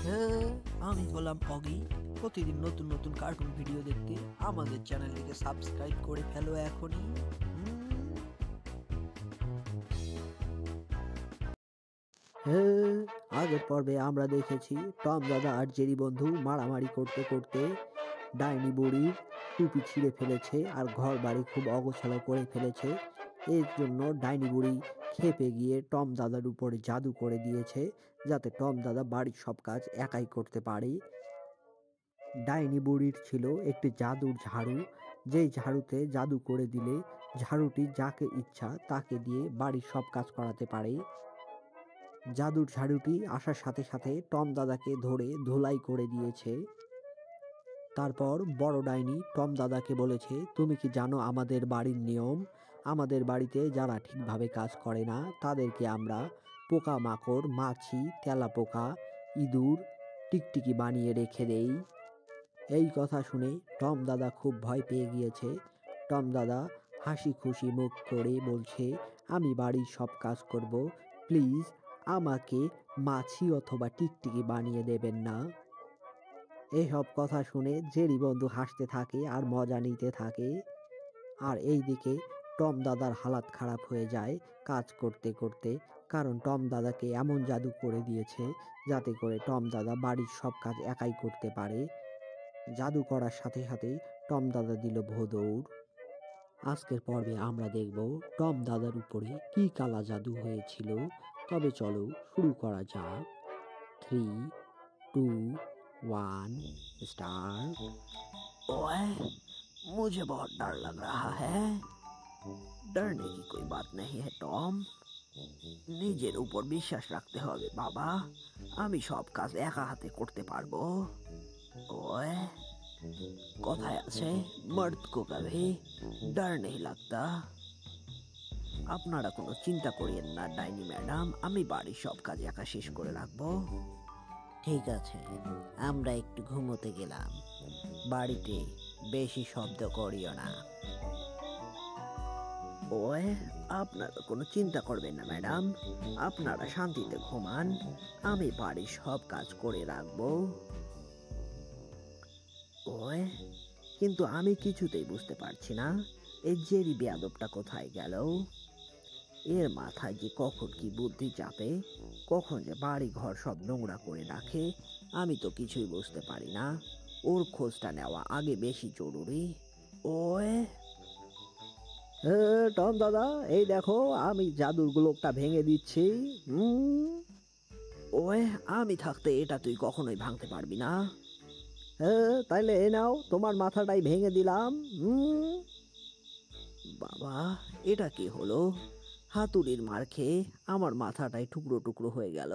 হ্যাঁ, আমি হলাম অগি। প্রতিদিন নতুন নতুন কার্টুন ভিডিও দেখতে আমাদের চ্যানেলটিকে সাবস্ক্রাইব করে ফেলো এখনই। হ্যাঁ, আগের পর্বে আমরা দেখেছি টম দাদা আর জেরি বন্ধু মারামারি করতে করতে ডাইনি বুড়ির টুপি ছিঁড়ে ফেলেছে আর ঘর বাড়ি খুব অগোছালো করে ফেলেছে। এর জন্য ডাইনি বুড়ি খেপে গিয়ে টম দাদার উপরে জাদু করে দিয়েছে যাতে টম দাদা বাড়ির সব কাজ একাই করতে পারে। ডাইনি বুড়ির ছিল একটি জাদুর ঝাড়ু, যেই ঝাড়ুতে জাদু করে দিলে ঝাড়ুটি যাকে ইচ্ছা তাকে দিয়ে বাড়ির সব কাজ করাতে পারে। জাদুর ঝাড়ুটি আসার সাথে সাথে টম দাদাকে ধরে ধুলাই করে দিয়েছে। তারপর বড় ডাইনি টম দাদাকে বলেছে, তুমি কি জানো আমাদের বাড়ির নিয়ম? আমাদের বাড়িতে যারা ঠিকভাবে কাজ করে না তাদেরকে আমরা পোকামাকড়, মাছি, তেলাপোকা, ইঁদুর, টিকটিকি বানিয়ে রেখে দেই। এই কথা শুনে টম দাদা খুব ভয় পেয়ে গিয়েছে। টম দাদা হাসি খুশি মুখ করে বলছে, আমি বাড়ির সব কাজ করব, প্লিজ আমাকে মাছি অথবা টিকটিকি বানিয়ে দেবেন না। এসব কথা শুনে জেরি বন্ধু হাসতে থাকে আর মজা নিতে থাকে। আর এইদিকে টম দাদার হালাত খারাপ হয়ে যায় কাজ করতে করতে, কারণ টম দাদাকে এমন জাদু করে দিয়েছে যাতে করে টম দাদা বাড়ির সব কাজ একাই করতে পারে। জাদু করার সাথে সাথে টম দাদা দিল ভোঁদৌড়। আজকের পর্বে আমরা দেখব টম দাদার উপরে কি কালা জাদু হয়েছিল। তবে চলো শুরু করা যাক। 3, 2, 1 स्टार्ट। ओए, मुझे बहुत डर लग रहा है। डरने की कोई बात नहीं है टॉम, নিজের উপর বিশ্বাস রাখতে হবে বাবা। আমি সব কাজ একা হাতে করতে পারবো। ओए, কথায় আছে মর্দ কো কভি ডর নেই লাগতা। আপনারা কোনো চিন্তা করিয়েন না ডাইনি ম্যাডাম, আমি বাড়ির সব কাজ একা শেষ করে রাখবো। ঠিক আছে, আমরা একটু ঘুমোতে গেলাম। বাড়িতে বেশি শব্দ করিও না। ওয়ে, আপনারা কোনো চিন্তা করবেন না ম্যাডাম, আপনারা শান্তিতে ঘুমান, আমি বাড়ির সব কাজ করে রাখবো। ওয়ে, কিন্তু আমি কিছুতেই বুঝতে পারছি না এই জেরি বেয়াদবটা কোথায় গেল। এর মাথায় যে কখন কি বুদ্ধি চাপে, কখন যে বাড়ি ঘর সব নোংরা করে রাখে, আমি তো কিছুই বুঝতে পারি না। ওর খোঁজটা নেওয়া আগে বেশি জরুরি। ওয়ে, টম দাদা এই দেখো আমি জাদুর গোলকটা ভেঙে দিচ্ছি। ওয়ে, আমি থাকতে এটা তুই কখনোই ভাঙতে পারবি না। তাইলে এ নাও, তোমার মাথাটাই ভেঙে দিলাম। বাবা, এটা কি হলো? হাতুড়ির মার খেয়ে আমার মাথাটাই টুকরো টুকরো হয়ে গেল।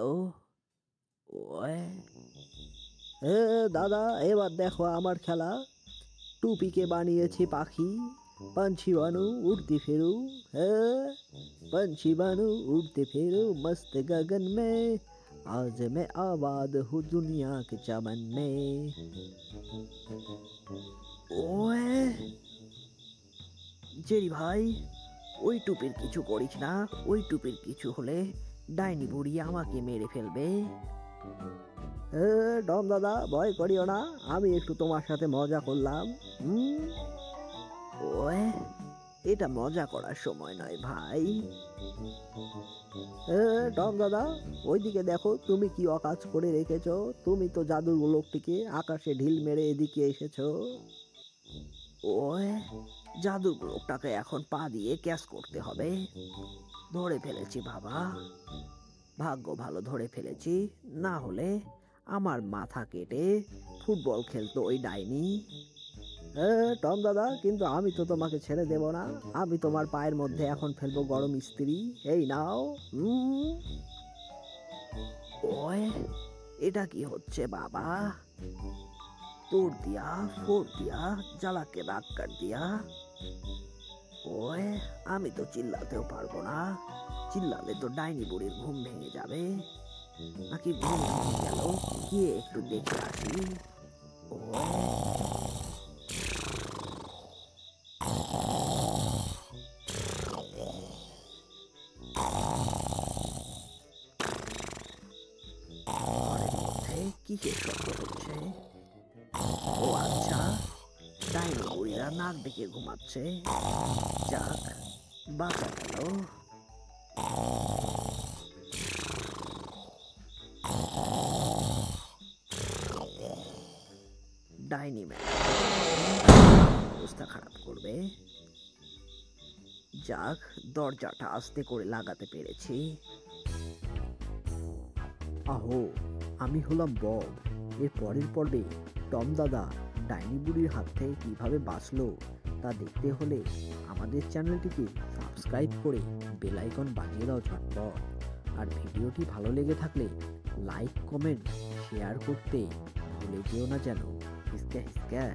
ওয়ে, দাদা এবার দেখো আমার খেলা। টুপিকে বানিয়েছি পাখি, पंछी बानू उड़ती फिरू, पंछी बानू उड़ते फिरू मस्त गगन में, आज मैं आबाद हूँ दुनिया के चमन में। ओए জেরি ভাই, ওই টুপির কিছু করিস না, ওই টুপির কিছু হলে ডাইনি বুড়ি আমাকে মেরে ফেলবে। ডম দাদা ভয় করিও না, আমি একটু তোমার সাথে মজা করলাম। ওয়ে, এটা মজা করার সময় নয় ভাই। টম দাদা ওইদিকে দেখো তুমি কি অকাজ করে রেখেছো। তুমি তো জাদুর গোলকটিকে আকাশে ঢিল মেরে এদিকে এসেছো। ওয়ে, জাদুর গোলকটাকে এখন পা দিয়ে ক্যাচ করতে হবে। ধরে ফেলেছি বাবা, ভাগ্য ভালো ধরে ফেলেছি, না হলে আমার মাথা কেটে ফুটবল খেলতো ওই ডাইনি। টম দাদা কিন্তু আমি তো তোমাকে ছেড়ে দেব না, আমি তোমার পায়ের মধ্যে এখন ফেলবো গরম ইস্ত্রি, এই নাও। ওয়ে, এটা কি হচ্ছে বাবা? তোর দিয়া ফোর দিয়া জ্বালাকে রাগ কাট দিয়া। ওয়ে, আমি তো চিল্লাতেও পারবো না, চিল্লালে তো ডাইনি বুড়ির ঘুম ভেঙে যাবে। নাকি ঘুম ভেঙে গেল, গিয়ে একটু দেখে আসি। ওয়ে, কি কিসের শব্দ হচ্ছে? ও আচ্ছা, ডাইনি বুড়িরা নাক ডেকে ঘুমাচ্ছে। যাক, বাঁচা গেল। ডাইনি ম্যান অবস্থা খারাপ করবে। যাক, দরজাটা আস্তে করে লাগাতে পেরেছি। আহো, আমি হলাম বব। এর পরের পর্বে টম দাদা ডাইনি বুড়ির হাত থেকে কিভাবে বাঁচলো তা দেখতে হলে আমাদের চ্যানেলটিকে সাবস্ক্রাইব করে বেল আইকন বাজিয়ে দাও ঝটপট। আর ভিডিওটি ভালো লেগে থাকলে লাইক, কমেন্ট, শেয়ার করতে ভুলে যেও না যেন। হিসকা হিসকা।